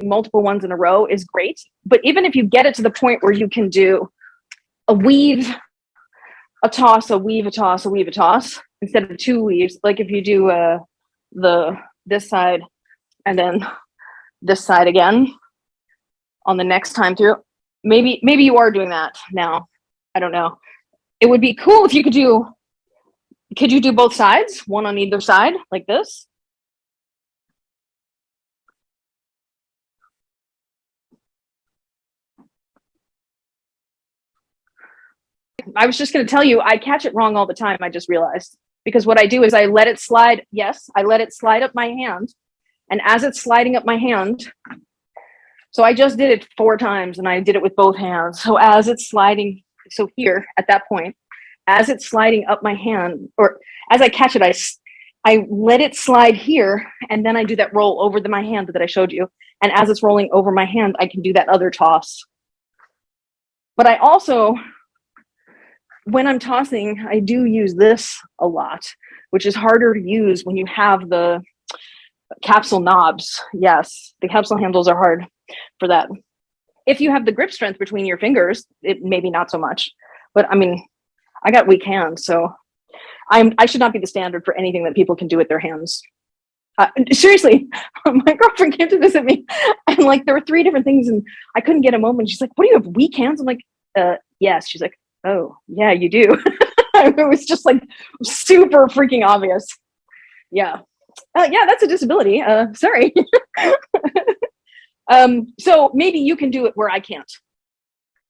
multiple ones in a row is great. But even if you get it to the point where you can do a weave, a toss, a weave, a toss, a weave, a toss, instead of 2 weaves, like if you do this side and then this side again on the next time through, maybe you are doing that now. I don't know. It would be cool if you could you do both sides, one on either side, like this? I was just going to tell you, I catch it wrong all the time, I just realized. Because what I do is I let it slide, I let it slide up my hand. And as it's sliding up my hand, so I just did it 4 times and I did it with both hands. So as it's sliding, so here at that point, as it's sliding up my hand, or as I catch it, I let it slide here, and then I do that roll over my hand that I showed you. And as it's rolling over my hand, I can do that other toss. But I also, when I'm tossing, I do use this a lot, which is harder to use when you have the capsule knobs. Yes, the capsule handles are hard for that. If you have the grip strength between your fingers, it maybe not so much. But I mean, I got weak hands, so I should not be the standard for anything that people can do with their hands. Seriously, my girlfriend came to visit me, and like there were 3 different things, and I couldn't get a moment. She's like, "What, do you have weak hands?" I'm like, "Yes." She's like, "Oh, yeah, you do." It was just like super freaking obvious. Yeah. Yeah, that's a disability. Sorry. So maybe you can do it where I can't.